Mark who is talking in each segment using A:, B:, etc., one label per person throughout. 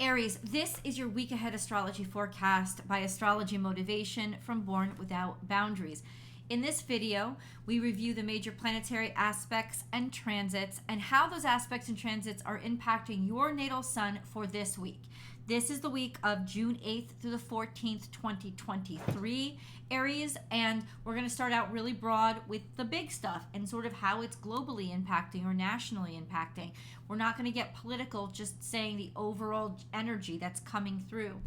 A: Aries, this is your week ahead astrology forecast by Astrology Motivation from Born Without Boundaries. In this video, we review the major planetary aspects and transits and how those aspects and transits are impacting your natal sun for this week. This is the week of June 8th through the 14th, 2023, Aries, and we're going to start out really broad with the big stuff and sort of how it's globally impacting or nationally impacting. We're not going to get political, just saying the overall energy that's coming through.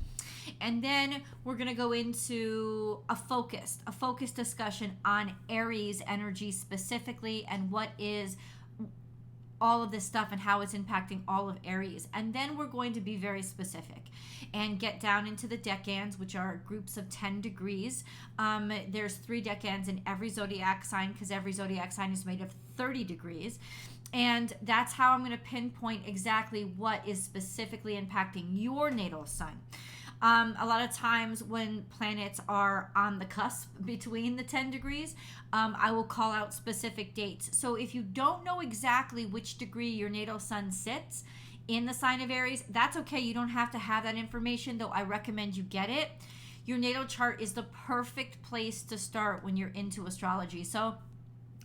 A: And then we're going to go into a focused discussion on Aries energy specifically and what is all of this stuff and how it's impacting all of Aries. And then we're going to be very specific and get down into the decans, which are groups of 10 degrees. There's 3 decans in every zodiac sign because every zodiac sign is made of 30 degrees. And that's how I'm going to pinpoint exactly what is specifically impacting your natal sun. A lot of times when planets are on the cusp between the 10 degrees, I will call out specific dates. So if you don't know exactly which degree your natal sun sits in the sign of Aries, that's okay. You don't have to have that information, though I recommend you get it. Your natal chart is the perfect place to start when you're into astrology.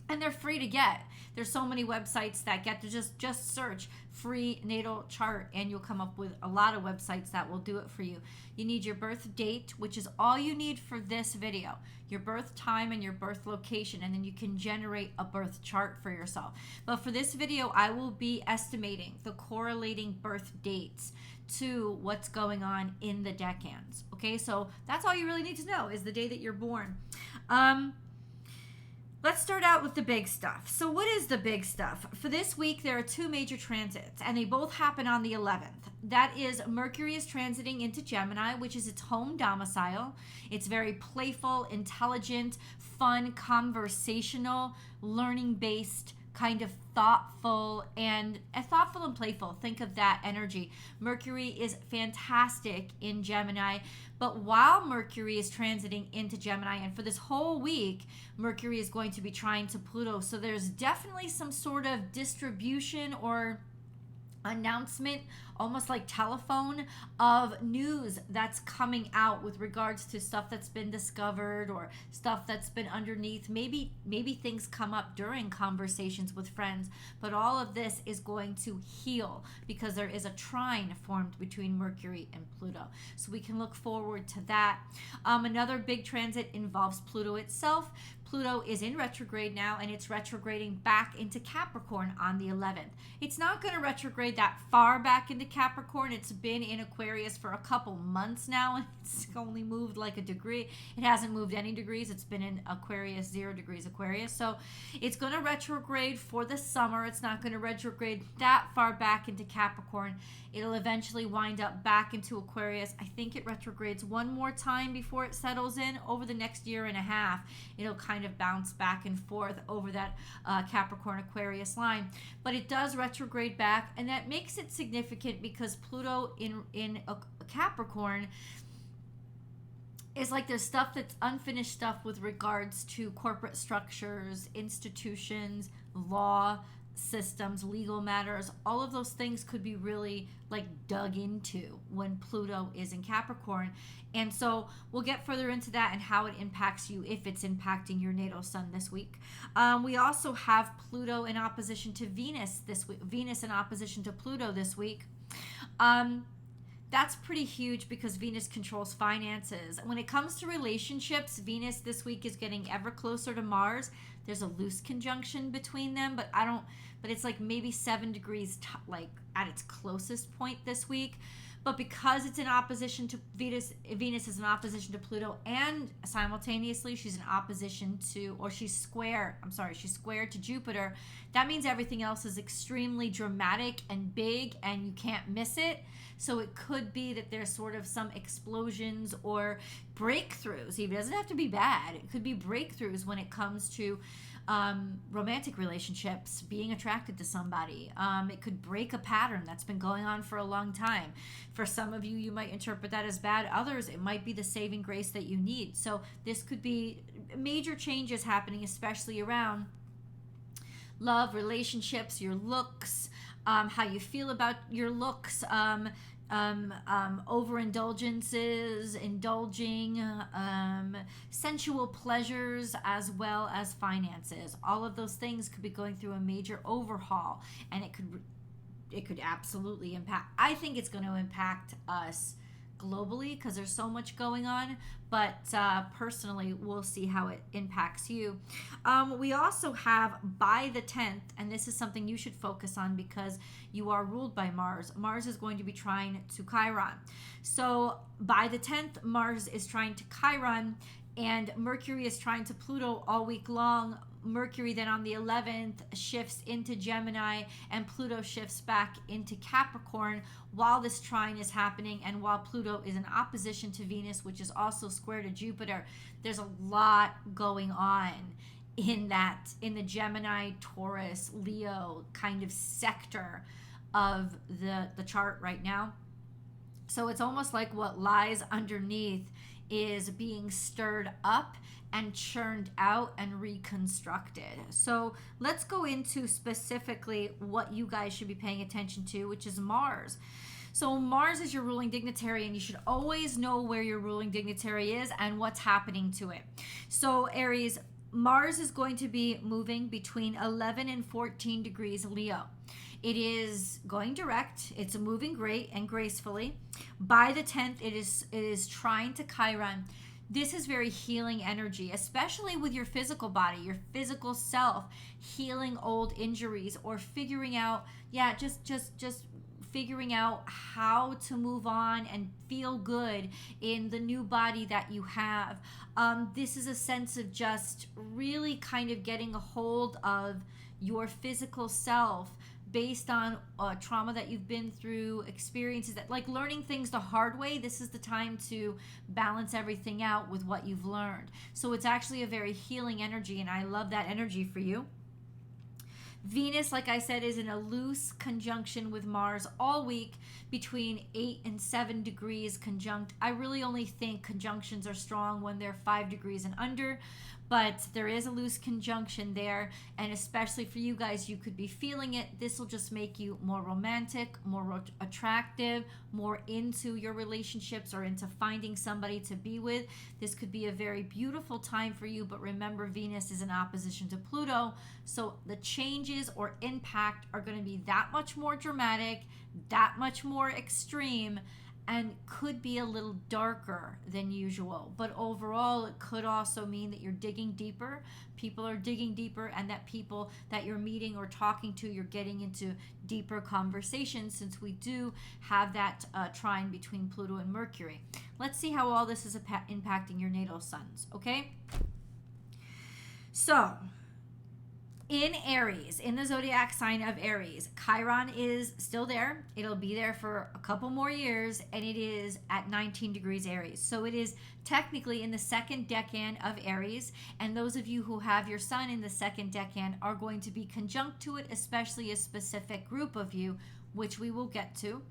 A: And they're free to get. There's so many websites that get to just search free natal chart and you'll come up with a lot of websites that will do it for you. You need your birth date, which is all you need for this video, your birth time and your birth location, and then you can generate a birth chart for yourself. But for this video, I will be estimating the correlating birth dates to what's going on in the decans. Okay, so that's all you really need to know is the day that you're born. Let's start out with the big stuff. So what is the big stuff? For this week, there are 2 major transits, and they both happen on the 11th. That is Mercury is transiting into Gemini, which is its home domicile. It's very playful, intelligent, fun, conversational, learning-based, kind of thoughtful and playful. Think of that energy. Mercury is fantastic in Gemini, but while Mercury is transiting into Gemini, and for this whole week, Mercury is going to be trying to Pluto. So there's definitely some sort of distribution or announcement, almost like telephone, of news that's coming out with regards to stuff that's been discovered or stuff that's been underneath. Maybe things come up during conversations with friends, but all of this is going to heal because there is a trine formed between Mercury and Pluto. So we can look forward to that. Another big transit involves Pluto itself. Pluto is in retrograde now, and it's retrograding back into Capricorn on the 11th. It's not going to retrograde that far back into Capricorn. It's been in Aquarius for a couple months now, and it's only moved like a degree. It hasn't moved any degrees. It's been in Aquarius, 0 degrees Aquarius. So it's going to retrograde for the summer. It's not going to retrograde that far back into Capricorn. It'll eventually wind up back into Aquarius. I think it retrogrades one more time before it settles in. Over the next year and a half, it'll kind of bounce back and forth over that Capricorn Aquarius line. But it does retrograde back, and that makes it significant because Pluto in Capricorn is like there's stuff that's unfinished stuff with regards to corporate structures, institutions, law, systems, legal matters. All of those things could be really like dug into when Pluto is in Capricorn. And so we'll get further into that and how it impacts you if it's impacting your natal sun this week. We also have Pluto in opposition to Venus this week. Venus in opposition to Pluto this week. That's pretty huge because Venus controls finances. When it comes to relationships, Venus this week is getting ever closer to Mars. There's a loose conjunction between them, but it's like maybe 7 degrees like at its closest point this week. But because it's in opposition to Venus is in opposition to Pluto, and simultaneously she's square to Jupiter. That means everything else is extremely dramatic and big and you can't miss it. So it could be that there's sort of some explosions or breakthroughs. Even it doesn't have to be bad. It could be breakthroughs when it comes to romantic relationships, being attracted to somebody. It could break a pattern that's been going on for a long time. For some of you, you might interpret that as bad. Others, it might be the saving grace that you need. So this could be major changes happening, especially around love, relationships, your looks, how you feel about your looks, overindulgences, indulging, sensual pleasures, as well as finances. All of those things could be going through a major overhaul, and it could absolutely impact. I think it's going to impact us globally because there's so much going on, but personally we'll see how it impacts you. We also have by the 10th, and this is something you should focus on because you are ruled by Mars. Mars is going to be trine to Chiron. So by the 10th, Mars is trying to Chiron, and Mercury is trying to Pluto all week long. Mercury then on the 11th shifts into Gemini, and Pluto shifts back into Capricorn while this trine is happening, and while Pluto is in opposition to Venus, which is also square to Jupiter. There's a lot going on in the Gemini, Taurus, Leo kind of sector of the chart right now. So it's almost like what lies underneath is being stirred up and churned out and reconstructed. So let's go into specifically what you guys should be paying attention to, which is Mars. So Mars is your ruling dignitary, and you should always know where your ruling dignitary is and what's happening to it. So Aries, Mars is going to be moving between 11 and 14 degrees Leo. It is going direct. It's moving great and gracefully. By the 10th, it is trine to Chiron. This is very healing energy, especially with your physical body, your physical self, healing old injuries, or figuring out, just figuring out how to move on and feel good in the new body that you have. This is a sense of just really kind of getting a hold of your physical self based on trauma that you've been through, experiences that, like learning things the hard way. This is the time to balance everything out with what you've learned. So it's actually a very healing energy, and I love that energy for you. Venus, like I said, is in a loose conjunction with Mars all week between 8 and 7 degrees conjunct. I really only think conjunctions are strong when they're 5 degrees and under, but there is a loose conjunction there, and especially for you guys, you could be feeling it. This will just make you more romantic, more attractive, more into your relationships or into finding somebody to be with. This could be a very beautiful time for you, but remember, Venus is in opposition to Pluto, so the changes or impact are going to be that much more dramatic, that much more extreme, and could be a little darker than usual. But overall, it could also mean that you're digging deeper. People are digging deeper, and that people that you're meeting or talking to, you're getting into deeper conversations, since we do have that trine between Pluto and Mercury. Let's see how all this is impacting your natal suns, okay? So in Aries, in the zodiac sign of Aries, Chiron is still there. It'll be there for a couple more years, and it is at 19 degrees Aries. So it is technically in the second decan of Aries, and those of you who have your sun in the second decan are going to be conjunct to it, especially a specific group of you, which we will get to.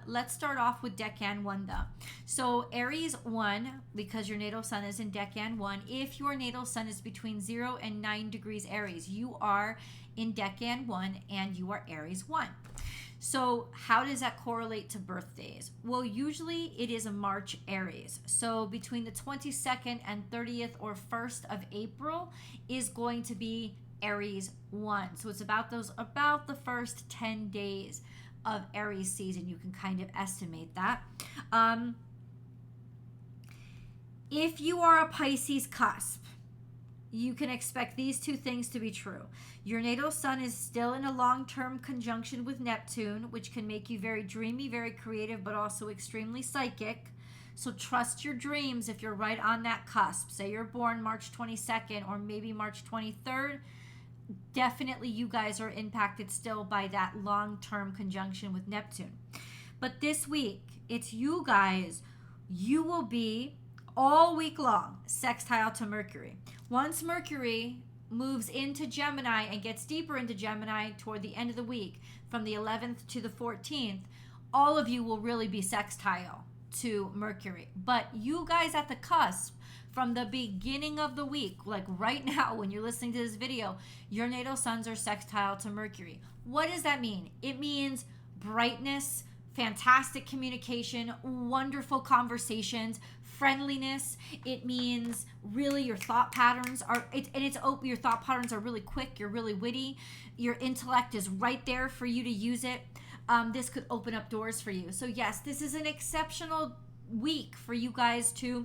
A: Let's start off with Decan 1 though. So Aries 1, because your natal sun is in Decan 1, if your natal sun is between 0 and 9 degrees Aries, you are in Decan 1 and you are Aries 1. So how does that correlate to birthdays? Well, usually it is a March Aries. So between the 22nd and 30th or 1st of April is going to be Aries 1. So it's about the first 10 days of Aries season. You can kind of estimate that. If you are a Pisces cusp, you can expect these two things to be true. Your natal sun is still in a long-term conjunction with Neptune, which can make you very dreamy, very creative, but also extremely psychic. So trust your dreams if you're right on that cusp. Say you're born March 22nd or maybe March 23rd. Definitely you guys are impacted still by that long-term conjunction with Neptune. But this week, it's you guys. You will be all week long sextile to Mercury. Once Mercury moves into Gemini and gets deeper into Gemini toward the end of the week, from the 11th to the 14th, all of you will really be sextile to Mercury. But you guys at the cusp, from the beginning of the week, like right now when you're listening to this video, your natal suns are sextile to Mercury. What does that mean? It means brightness, fantastic communication, wonderful conversations, friendliness. It means really your thought patterns are, your thought patterns are really quick, you're really witty, your intellect is right there for you to use it. This could open up doors for you. So yes, this is an exceptional week for you guys to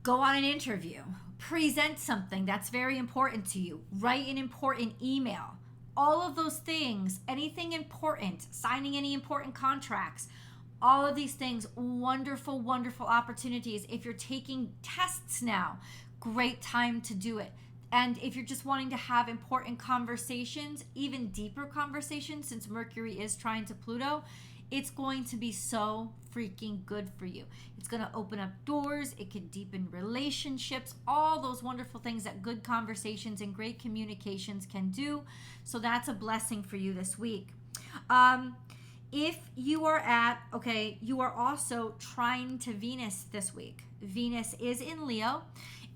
A: go on an interview, present something that's very important to you, write an important email, all of those things, anything important, signing any important contracts, all of these things, wonderful, wonderful opportunities. If you're taking tests now, great time to do it. And if you're just wanting to have important conversations, even deeper conversations, since Mercury is trine to Pluto, it's going to be so freaking good for you. It's going to open up doors. It can deepen relationships, all those wonderful things that good conversations and great communications can do. So that's a blessing for you this week. If you are you are also trine to Venus this week. Venus is in Leo,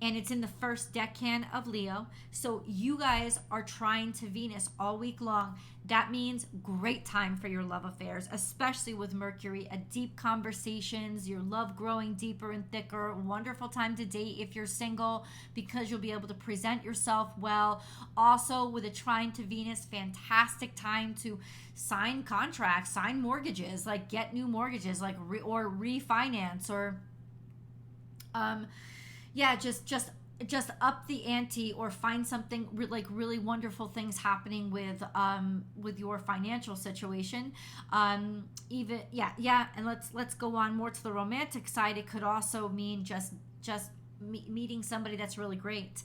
A: and it's in the first decan of Leo. So you guys are trine to Venus all week long. That means great time for your love affairs, especially with Mercury, a deep conversations, your love growing deeper and thicker, wonderful time to date if you're single, because you'll be able to present yourself well. Also with a trine to Venus, fantastic time to sign contracts, sign mortgages, like get new mortgages, like or refinance, or just up the ante, or find something really wonderful things happening with your financial situation. And let's go on more to the romantic side. It could also mean just meeting somebody that's really great,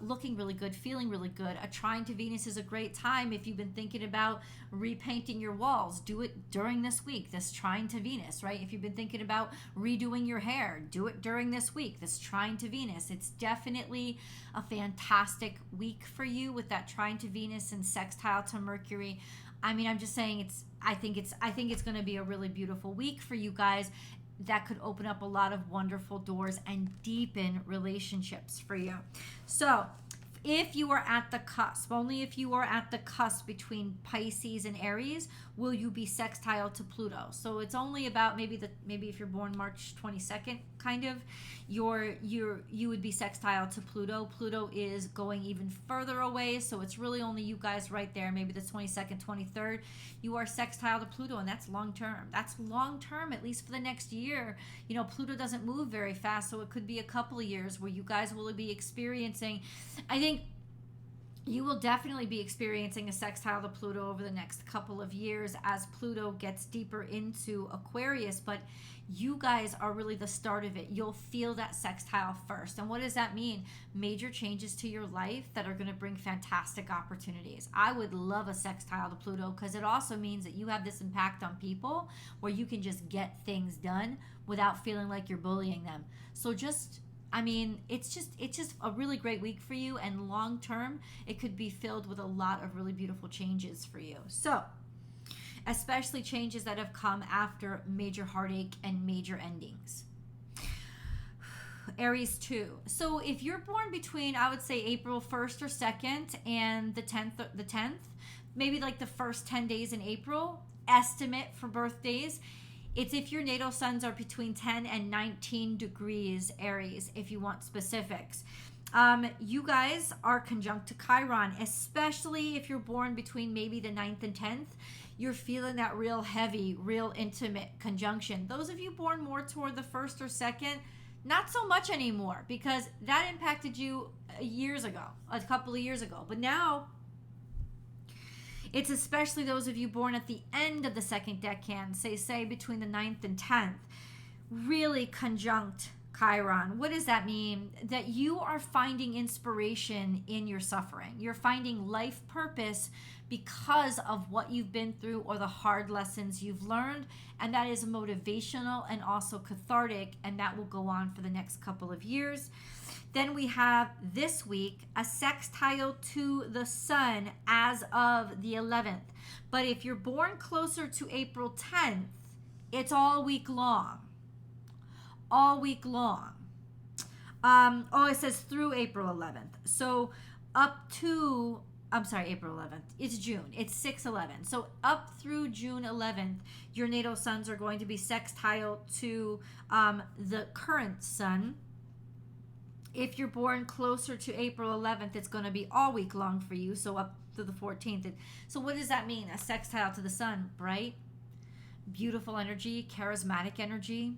A: looking really good, feeling really good. A trine to Venus is a great time if you've been thinking about repainting your walls. Do it during this week, this trine to Venus, right? If you've been thinking about redoing your hair, do it during this week, this trine to Venus. It's definitely a fantastic week for you with that trine to Venus and sextile to Mercury. I mean, I'm just saying I think it's going to be a really beautiful week for you guys. That could open up a lot of wonderful doors and deepen relationships for you. So if you are at the cusp, only if you are at the cusp between Pisces and Aries, will you be sextile to Pluto. So it's only about maybe if you're born March 22nd, kind of, you would be sextile to Pluto. Pluto is going even further away, so it's really only you guys right there, maybe the 22nd, 23rd. You are sextile to Pluto, and that's long term. That's long term, at least for the next year. You know, Pluto doesn't move very fast, so it could be a couple of years where you guys will be experiencing, I think you will definitely be experiencing a sextile to Pluto over the next couple of years as Pluto gets deeper into Aquarius, but you guys are really the start of it. You'll feel that sextile first. And what does that mean? Major changes to your life that are going to bring fantastic opportunities. I would love a sextile to Pluto because it also means that you have this impact on people where you can just get things done without feeling like you're bullying them. So it's just a really great week for you, and long term, it could be filled with a lot of really beautiful changes for you. So, especially changes that have come after major heartache and major endings. Aries 2. So if you're born between, I would say, April 1st or 2nd and the 10th, maybe like the first 10 days in April, estimate for birthdays, it's if your natal suns are between 10 and 19 degrees Aries, if you want specifics. You guys are conjunct to Chiron, especially if you're born between maybe the 9th and 10th. You're feeling that real heavy, real intimate conjunction. Those of you born more toward the 1st or 2nd, not so much anymore, because that impacted you years ago, a couple of years ago. But now, it's especially those of you born at the end of the 2nd decan, say between the 9th and 10th, really conjunct Chiron. What does that mean? That you are finding inspiration in your suffering. You're finding life purpose because of what you've been through or the hard lessons you've learned, and that is motivational and also cathartic, and that will go on for the next couple of years. Then we have this week a sextile to the sun as of the 11th. But if you're born closer to April 10th, it's all week long. All week long. It says through April 11th. So up to I'm sorry, April 11th. It's June. It's 6/11. So up through June 11th, your natal suns are going to be sextile to the current sun. If you're born closer to April 11th, it's going to be all week long for you, so up to the 14th. So what does that mean? A sextile to the sun, bright, beautiful energy, charismatic energy,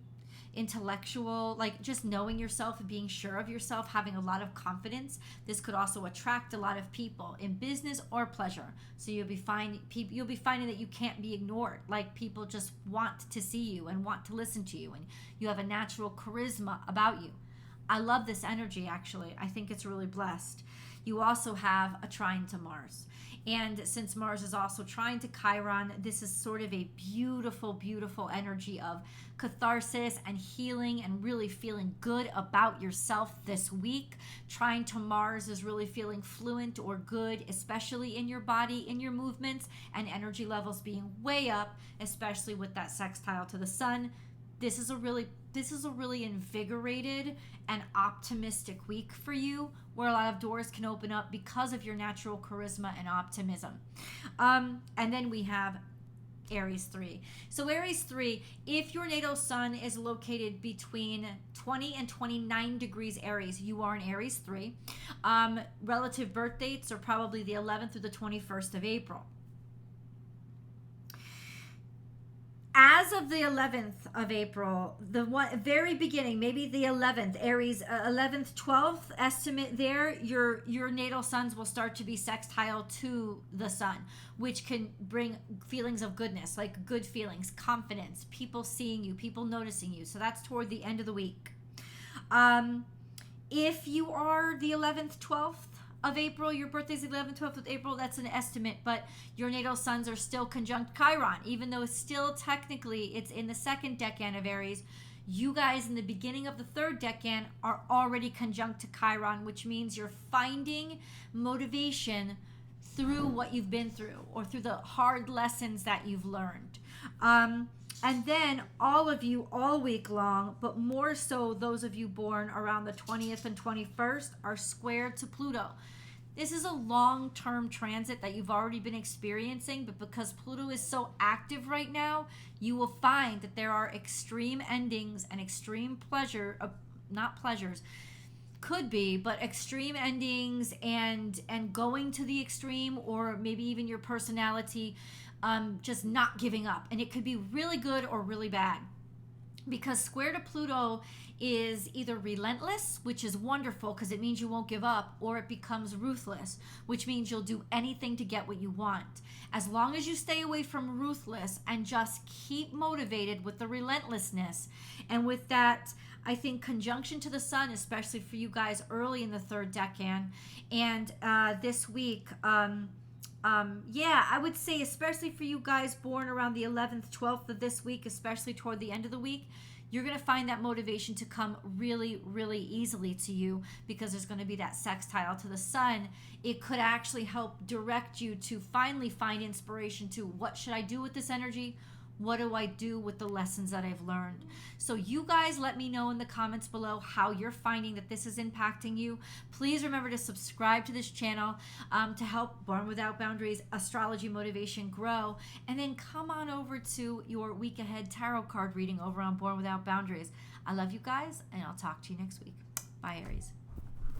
A: intellectual, like just knowing yourself and being sure of yourself, having a lot of confidence. This could also attract a lot of people in business or pleasure. So you'll be finding that you can't be ignored. Like people just want to see you and want to listen to you, and you have a natural charisma about you. I love this energy, actually. I think it's really blessed. You also have a trine to Mars. And since Mars is also trine to Chiron, this is sort of a beautiful, beautiful energy of catharsis and healing and really feeling good about yourself this week. Trine to Mars is really feeling fluent or good, especially in your body, in your movements, and energy levels being way up, especially with that sextile to the sun. This is a really invigorated and optimistic week for you, where a lot of doors can open up because of your natural charisma and optimism. And then we have Aries 3. So Aries 3, if your natal sun is located between 20 and 29 degrees Aries, you are an Aries 3. Relative birth dates are probably the 11th through the 21st of April. As of the 11th of April, the very beginning, maybe the 11th, Aries, 11th, 12th estimate there, your natal suns will start to be sextile to the sun, which can bring feelings of goodness, like good feelings, confidence, people seeing you, people noticing you. So that's toward the end of the week. If you are the 11th, 12th, of April, your birthday's 11th, 12th of April, that's an estimate, but your natal suns are still conjunct Chiron, even though still technically it's in the second decan of Aries. You guys in the beginning of the third decan are already conjunct to Chiron, which means you're finding motivation through what you've been through or through the hard lessons that you've learned. And then all of you all week long, but more so those of you born around the 20th and 21st, are squared to Pluto. This is a long-term transit that you've already been experiencing, but because Pluto is so active right now, you will find that there are extreme endings and extreme pleasure, not pleasures, could be, but extreme endings and going to the extreme, or maybe even your personality just not giving up. And it could be really good or really bad, because square to Pluto is either relentless, which is wonderful because it means you won't give up, or it becomes ruthless, which means you'll do anything to get what you want. As long as you stay away from ruthless and just keep motivated with the relentlessness, and with that, I think conjunction to the sun, especially for you guys early in the third decan, and this week, I would say especially for you guys born around the 11th, 12th of this week, especially toward the end of the week, you're going to find that motivation to come really, really easily to you, because there's going to be that sextile to the sun. It could actually help direct you to finally find inspiration to, what should I do with this energy? What do I do with the lessons that I've learned? So you guys let me know in the comments below how you're finding that this is impacting you. Please remember to subscribe to this channel to help Born Without Boundaries astrology motivation grow. And then come on over to your week ahead tarot card reading over on Born Without Boundaries. I love you guys, and I'll talk to you next week. Bye, Aries.